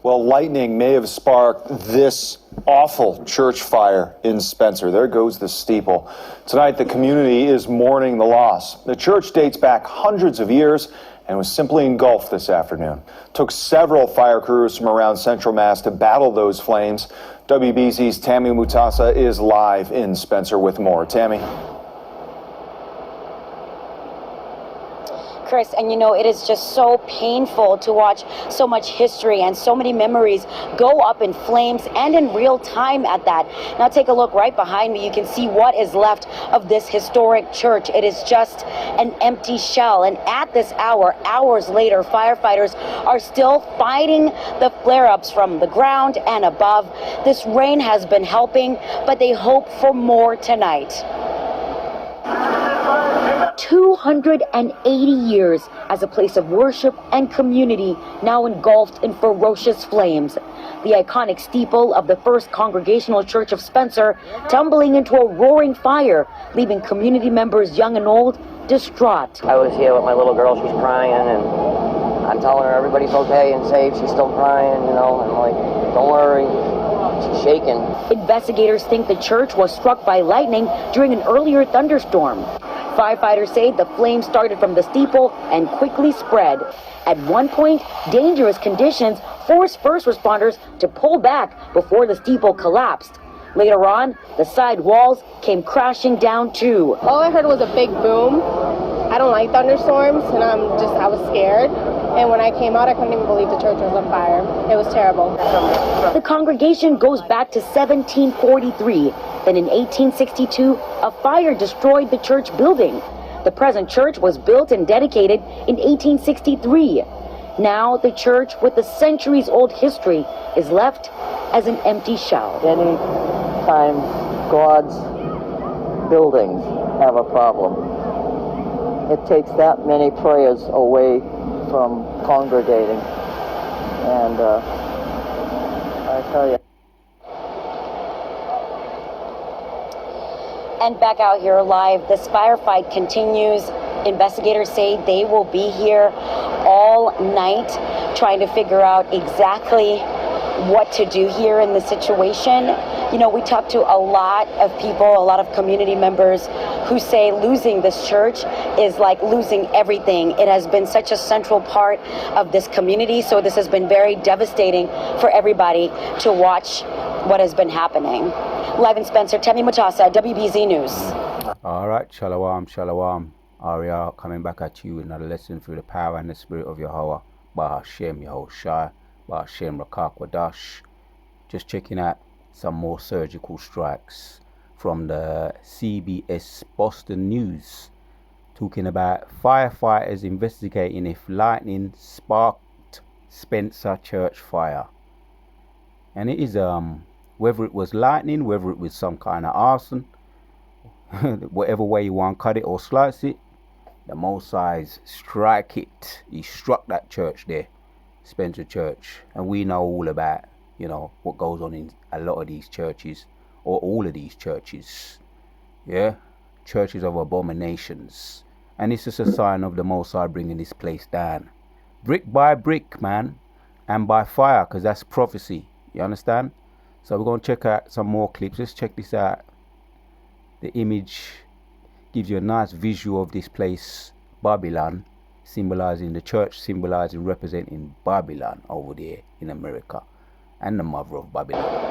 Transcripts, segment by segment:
Well, lightning may have sparked this awful church fire in Spencer. There goes the steeple. Tonight, the community is mourning the loss. The church dates back hundreds of years and was simply engulfed this afternoon. Took several fire crews from around Central Mass to battle those flames. WBZ's Tammy Mutasa is live in Spencer with more. Tammy. Chris, and you know, it is just so painful to watch so much history and so many memories go up in flames and in real time at that. Now take a look right behind me. You can see what is left of this historic church. It is just an empty shell. And at this hour, hours later, firefighters are still fighting the flare-ups from the ground and above. This rain has been helping, but they hope for more tonight. 280 years as a place of worship and community, now engulfed in ferocious flames. The iconic steeple of the First Congregational Church of Spencer tumbling into a roaring fire, leaving community members young and old distraught. I was here with my little girl. She's crying, and I'm telling her everybody's okay and safe. She's still crying, you know, and I'm like, don't worry. She's shaking. Investigators think the church was struck by lightning during an earlier thunderstorm. Firefighters say the flames started from the steeple and quickly spread. At one point, dangerous conditions forced first responders to pull back before the steeple collapsed. Later on, the side walls came crashing down too. All I heard was a big boom. I don't like thunderstorms, and I was scared. And when I came out, I couldn't even believe the church was on fire. It was terrible. The congregation goes back to 1743. Then in 1862, a fire destroyed the church building. The present church was built and dedicated in 1863. Now the church, with a centuries-old history, is left as an empty shell. Any time God's buildings have a problem, it takes that many prayers away from congregating. And I tell you. And back out here live, this firefight continues. Investigators say they will be here all night trying to figure out exactly what to do here in the situation. You know, we talked to a lot of people, a lot of community members who say losing this church is like losing everything. It has been such a central part of this community, so this has been very devastating for everybody to watch what has been happening. Live in Spencer, Tammy Mutasa, WBZ News. All right, shalom, shalom. Aria coming back at you with another lesson through the power and the spirit of Yahweh. Bahashem Yahoshai, Bahashem Rakakwadash. Just checking out some more surgical strikes from the CBS Boston News, talking about firefighters investigating if lightning sparked Spencer church fire. And it is whether it was lightning, whether it was some kind of arson, whatever way you want to cut it or slice it, the Most High's strike it. He struck that church there, Spencer Church. And we know all about, you know, what goes on in a lot of these churches, or all of these churches. Yeah? Churches of abominations. And it's just a sign of the Most High bringing this place down. Brick by brick, man. And by fire, because that's prophecy. You understand? So we're going to check out some more clips. Let's check this out. The image gives you a nice visual of this place, Babylon, symbolizing the church, symbolizing, representing Babylon over there in America, and the mother of Babylon.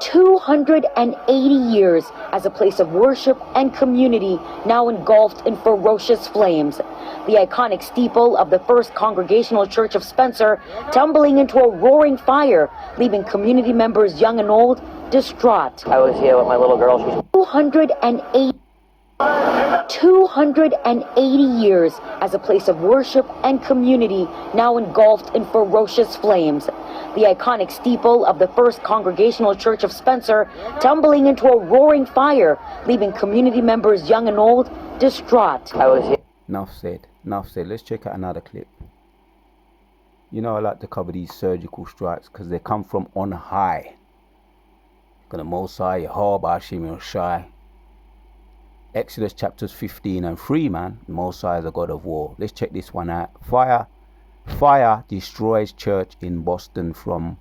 280 years as a place of worship and community, now engulfed in ferocious flames. The iconic steeple of the First Congregational Church of Spencer tumbling into a roaring fire, leaving community members young and old distraught. I was here with my little girl. She's 280 years as a place of worship and community, now engulfed in ferocious flames. The iconic steeple of the First Congregational Church of Spencer tumbling into a roaring fire, leaving community members young and old distraught. I was here. Enough said. Enough said. Let's check out another clip. You know, I like to cover these surgical strikes because they come from on high. Gonna Most High, Yahweh, Bashim Yoshai. Exodus chapters 15 and 3, man. The Most High is a God of war. Let's check this one out. Fire Fire destroys church in Boston from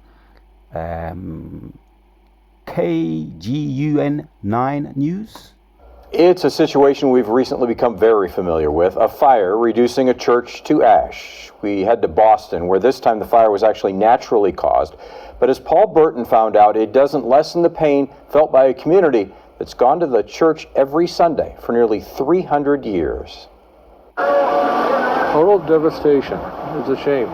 KGUN 9 News. It's a situation we've recently become very familiar with, a fire reducing a church to ash. We head to Boston, where this time the fire was actually naturally caused. But as Paul Burton found out, it doesn't lessen the pain felt by a community that's gone to the church every Sunday for nearly 300 years. Total devastation. It's a shame.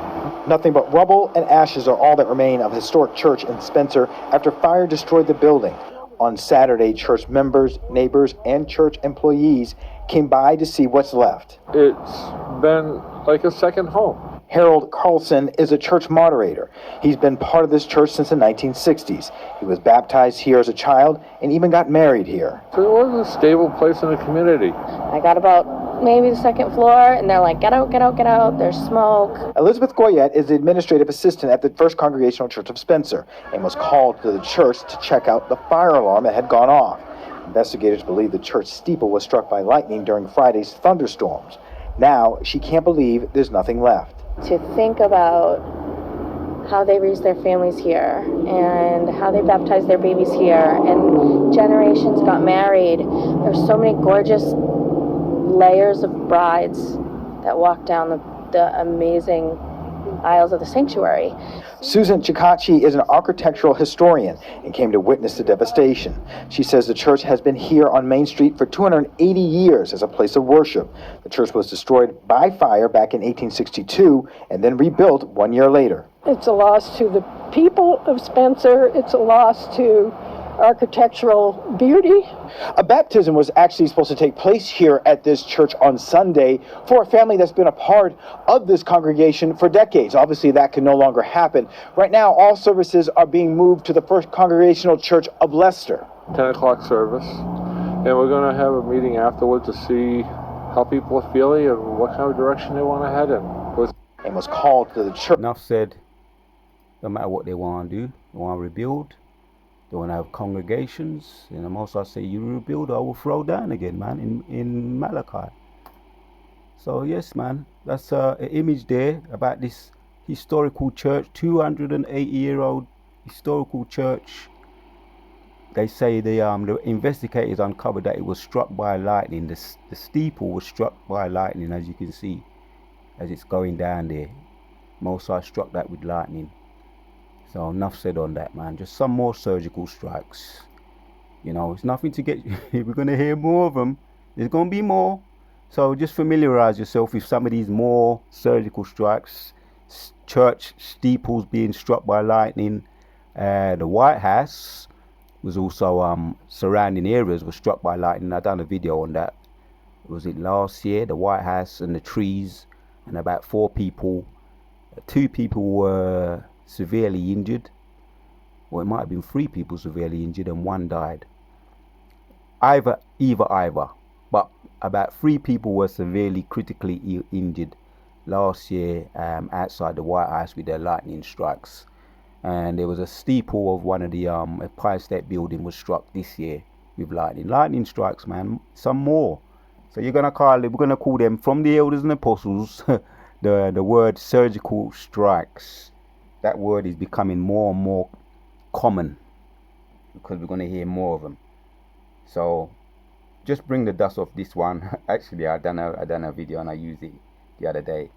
Nothing but rubble and ashes are all that remain of a historic church in Spencer after fire destroyed the building. On Saturday, church members, neighbors, and church employees came by to see what's left. It's been like a second home. Harold Carlson is a church moderator. He's been part of this church since the 1960s. He was baptized here as a child and even got married here. So it was a stable place in the community. I got about maybe the second floor, and they're like, get out, get out, get out. There's smoke. Elizabeth Goyette is the administrative assistant at the First Congregational Church of Spencer and was called to the church to check out the fire alarm that had gone off. Investigators believe the church steeple was struck by lightning during Friday's thunderstorms. Now, she can't believe there's nothing left. To think about how they raised their families here and how they baptized their babies here and generations got married. There's so many gorgeous layers of brides that walk down the amazing aisles of the sanctuary. Susan Chikachi is an architectural historian and came to witness the devastation. She says the church has been here on Main Street for 280 years as a place of worship. The church was destroyed by fire back in 1862 and then rebuilt 1 year later. It's a loss to the people of Spencer. It's a loss to architectural beauty. A baptism was actually supposed to take place here at this church on Sunday for a family that's been a part of this congregation for decades. Obviously, that can no longer happen. Right now, all services are being moved to the First Congregational Church of Leicester. 10 o'clock service. And we're going to have a meeting afterward to see how people are feeling and what kind of direction they want to head in. And was called to the church. Enough said. No matter what they want to do, they want to rebuild. They want to have congregations. And the most I say, you rebuild, I will throw down again, man, in Malachi. So yes, man, that's an image there about this historical church, 280-year-old historical church. They say the investigators uncovered that it was struck by lightning. The steeple was struck by lightning, as you can see, as it's going down there. Mosai struck that with lightning. So enough said on that, man. Just some more surgical strikes. You know, it's nothing to get. We're going to hear more of them. There's going to be more. So just familiarize yourself with some of these more surgical strikes. Church steeples being struck by lightning. The White House was also surrounding areas were struck by lightning. I done a video on that. Was it last year? The White House and the trees, and about 4 people. 2 people were severely injured, or it might have been 3 people severely injured and 1 died. Either, but about 3 people were severely critically injured last year outside the White House with their lightning strikes. And there was a steeple of one of the Empire State Building was struck this year with lightning strikes, man. Some more. So we're gonna call them, from the elders and apostles, the word surgical strikes. That word is becoming more and more common because we're going to hear more of them. So just bring the dust off this one. Actually, I done a video and I used it the other day.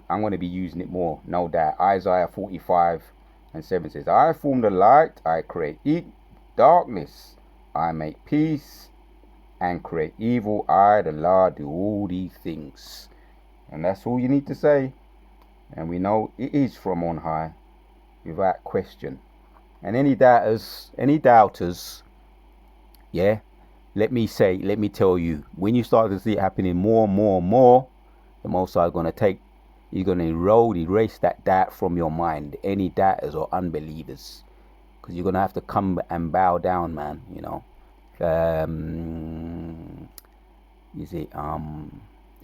I'm going to be using it more, no doubt. Isaiah 45:7 says, I form the light, I create darkness, I make peace and create evil. I, the Lord, do all these things. And that's all you need to say. And we know it is from on high, without question. And any doubters, yeah, let me tell you, when you start to see it happening more and more and more, the Most High is going to erase that doubt from your mind. Any doubters or unbelievers, because you're going to have to come and bow down, man. You know, is it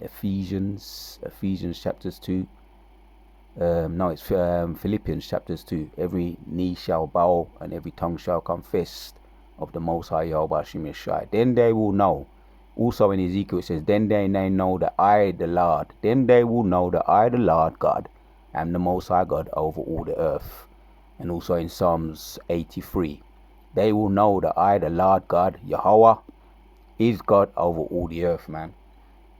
Ephesians chapters 2? No, it's Philippians chapters 2. Every knee shall bow and every tongue shall confess of the Most High Yahweh Hashem Yeshai. Then they will know. Also in Ezekiel it says, then they know that I, the Lord. Then they will know that I, the Lord God, am the Most High God over all the earth. And also in Psalms 83, they will know that I, the Lord God, Yahweh, is God over all the earth, man.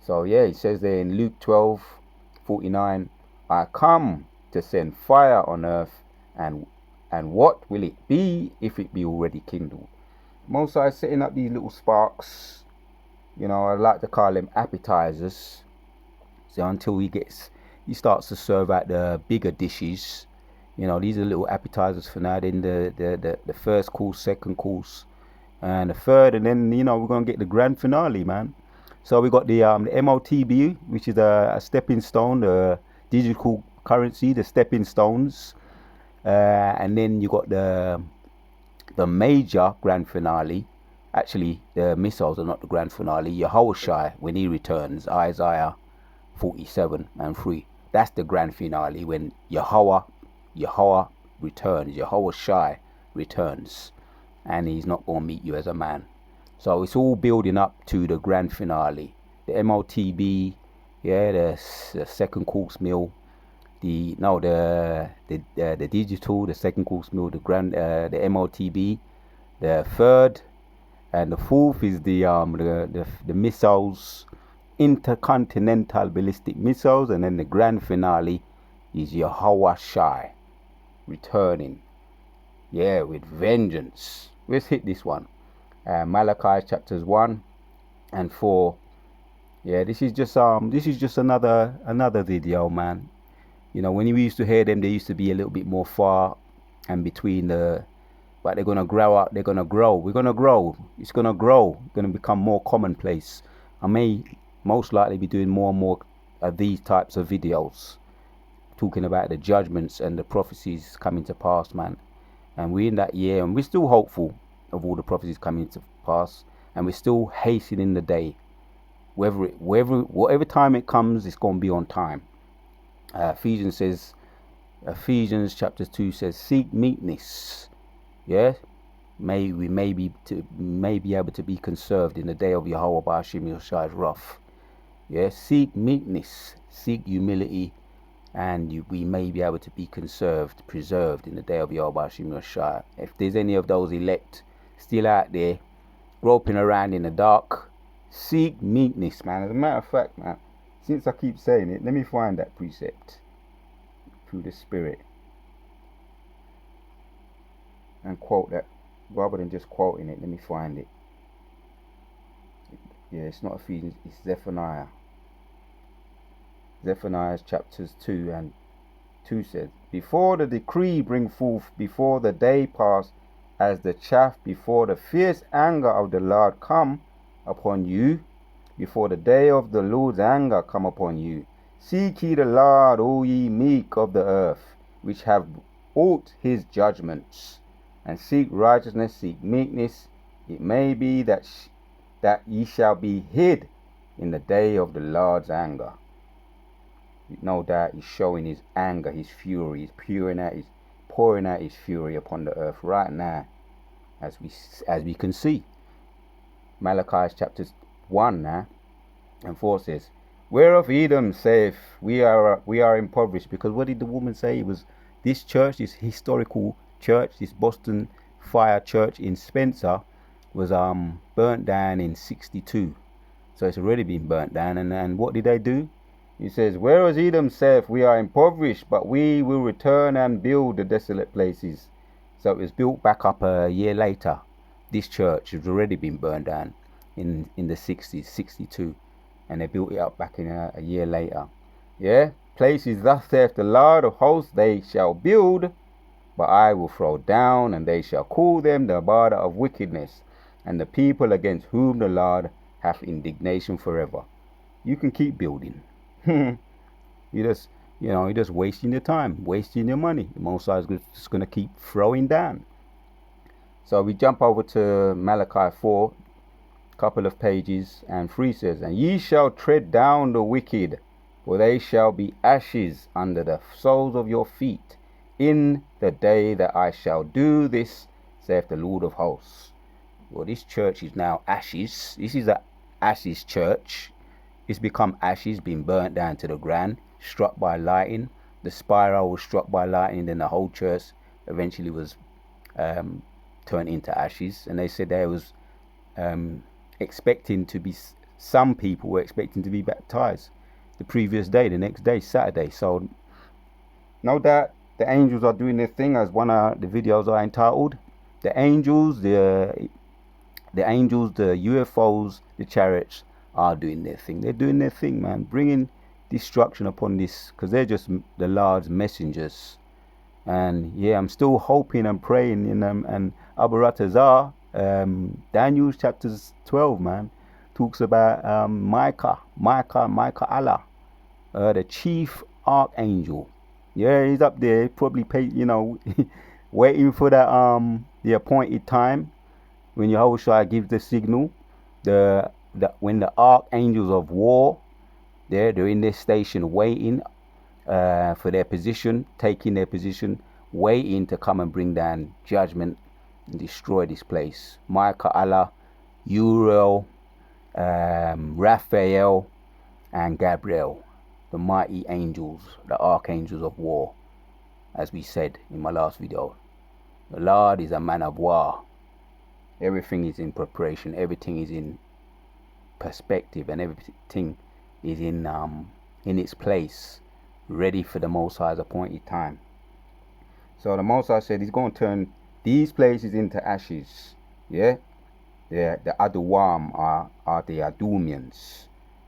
So yeah, it says there in Luke 12:49, I come to send fire on earth, and what will it be if it be already kindled? Most High setting up these little sparks, you know, I like to call them appetizers. So until he starts to serve out the bigger dishes. You know, these are little appetizers for now. Then the first course, second course, and the third, and then, you know, we're gonna get the grand finale, man. So we got the MOTB, which is a stepping stone, the digital currency, the stepping stones, and then you got the major grand finale. Actually, the missiles are not the grand finale. Yahushua, when he returns, Isaiah 47:3. That's the grand finale, when Yahweh returns, Yahushua returns, and he's not going to meet you as a man. So it's all building up to the grand finale. The MOTB, yeah, the second course meal, the digital, the second course meal, the MOTB, the third, and the fourth is the missiles, intercontinental ballistic missiles, and then the grand finale is Yahushua returning, yeah, with vengeance. Let's hit this one. Malachi chapters 1 and 4. Yeah, this is just another video, man. You know, when we used to hear them, they used to be a little bit more far and between but they're gonna grow up. They're gonna grow. We're gonna grow. It's gonna grow. It's gonna become more commonplace. I may most likely be doing more and more of these types of videos, talking about the judgments and the prophecies coming to pass, man. And we're in that year, and we're still hopeful of all the prophecies coming to pass, and we're still hastening the day. Whatever time it comes, it's going to be on time. Ephesians chapter 2 says, seek meekness. Yeah, may be able to be conserved in the day of Yahweh Ba'ashim Yoshia's wrath. Yeah, seek meekness, seek humility, and we may be able to be preserved in the day of Yahweh Ba'ashim Yoshia. If there's any of those elect still out there groping around in the dark, seek meekness, man. As a matter of fact, man, since I keep saying it, let me find that precept through the Spirit and quote that, rather than just quoting it. Let me find it. Yeah, it's not Ephesians, it's Zephaniah. Zephaniah chapters 2 and 2 says, before the decree bring forth, before the day pass, as the chaff before the fierce anger of the Lord come upon you, before the day of the Lord's anger come upon you. Seek ye the Lord, O ye meek of the earth, which have ought his judgments, and seek righteousness, seek meekness. It may be that ye shall be hid in the day of the Lord's anger. No doubt he's showing his anger, his fury. He's pouring out his fury upon the earth right now, as we can see. Malachi chapter 1 now and 4 says, whereof Edom saith, we are impoverished. Because what did the woman say? It was this church, this historical church, this Boston Fire Church in Spencer, was burnt down in 62. So it's already been burnt down. And what did they do? He says, whereas Edom saith, we are impoverished, but we will return and build the desolate places. So it was built back up a year later. This church has already been burned down in the 60s, 62. And they built it up back in a year later. Yeah, places thus saith the Lord of hosts, they shall build, but I will throw down, and they shall call them the border of wickedness, and the people against whom the Lord hath indignation forever. You can keep building. You're just wasting your time, wasting your money. The Most High is just going to keep throwing down. So we jump over to Malachi 4, couple of pages, and 3 says, and ye shall tread down the wicked, for they shall be ashes under the soles of your feet, in the day that I shall do this, saith the Lord of hosts. Well, this church is now ashes. This is an ashes church. It's become ashes, been burnt down to the ground, struck by lightning. the spiral was struck by lightning, then the whole church eventually was turned into ashes. And they said they was expecting to be, some people were expecting to be baptized the previous day, the next day, Saturday. So no doubt the angels are doing their thing, as one of the videos are entitled. The angels, the UFOs, the chariots are doing their thing. They're doing their thing, man, bringing destruction upon this, because they're just the Lord's messengers. And yeah, I'm still hoping and praying in them. And Abaratazar, Daniel chapters 12, man, talks about Micah Allah, the chief archangel. Yeah, he's up there, probably waiting for that the appointed time when Yahushua gives the signal. When the archangels of war, they're in their station waiting for their position, taking their position, waiting to come and bring down judgment and destroy this place. Micah Allah, Uriel, Raphael, and Gabriel, the mighty angels, the archangels of war. As we said in my last video, the Lord is a man of war. Everything is in preparation, everything is in perspective, and everything is in its place, ready for the Most High's appointed time. So the Most High said he's going to turn these places into ashes. Yeah, the Aduam are the Adumians,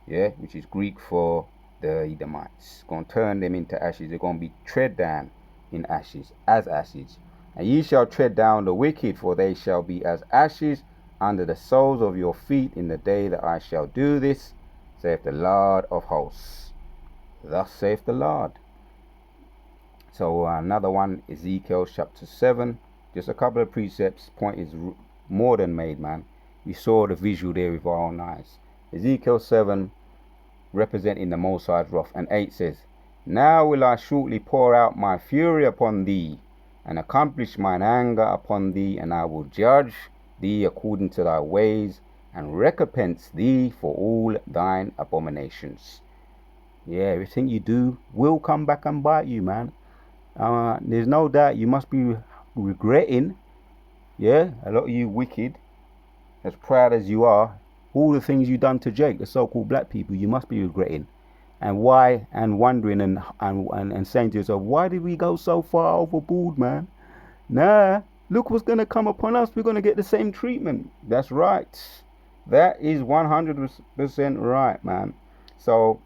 yeah, which is Greek for the Edomites. Going to turn them into ashes. They're going to be tread down in ashes, as ashes. And ye shall tread down the wicked, for they shall be as ashes under the soles of your feet in the day that I shall do this, saith the Lord of hosts. Thus saith the Lord. So another one, Ezekiel chapter 7. Just a couple of precepts. Point is more than made, man. We saw the visual there with our own eyes. Ezekiel 7, representing the Most High's wrath. And 8 says, Now will I shortly pour out my fury upon thee, and accomplish mine anger upon thee, and I will judge thee according to thy ways, and recompense thee for all thine abominations. Yeah, everything you do will come back and bite you, man. There's no doubt you must be regretting, yeah, a lot of you wicked, as proud as you are, all the things you done to Jake, the so-called black people, you must be regretting. And why, and wondering and saying to yourself, why did we go so far overboard, man? Nah, look what's going to come upon us. We're going to get the same treatment. That's right. That is 100% right, man. So,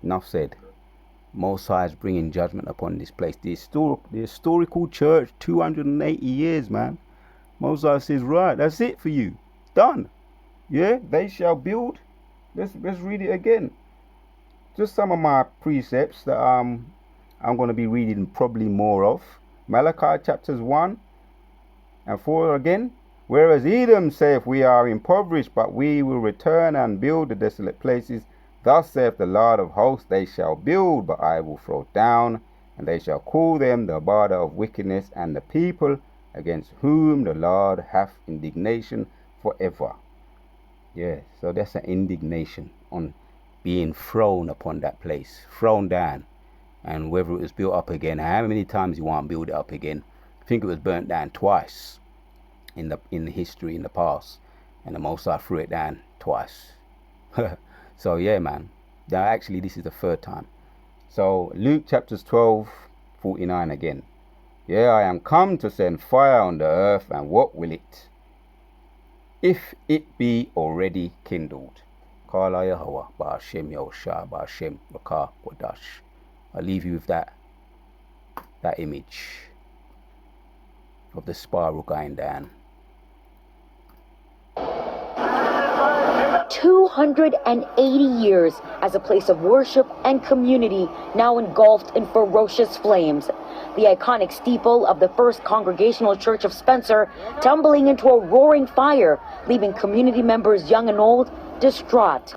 enough said. Most High is bringing judgment upon this place. The historical church, 280 years, man. Most High says, right, that's it for you. Done. Yeah, they shall build. Let's read it again. Just some of my precepts that I'm going to be reading probably more of. Malachi chapters 1 and 4 again. Whereas Edom saith, we are impoverished, but we will return and build the desolate places. Thus saith the Lord of hosts, they shall build, but I will throw down, and they shall call them the border of wickedness, and the people against whom the Lord hath indignation forever. Yeah, so that's an indignation on being thrown upon that place, thrown down. And whether it was built up again, how many times you want to build it up again? I think it was burnt down twice in the history, in the past, and the Most High threw it down twice. So yeah, man, now actually this is the third time. So Luke chapters 12:49 again. Yeah, I am come to send fire on the earth, and what will it, if it be already kindled? Kala Yahweh, Ba'ashem Yahushua, Ba'ashem Rakah Wadash. I'll leave you with that image of the spiral going down. 280 years as a place of worship and community, now engulfed in ferocious flames. The iconic steeple of the First Congregational Church of Spencer tumbling into a roaring fire, leaving community members young and old distraught.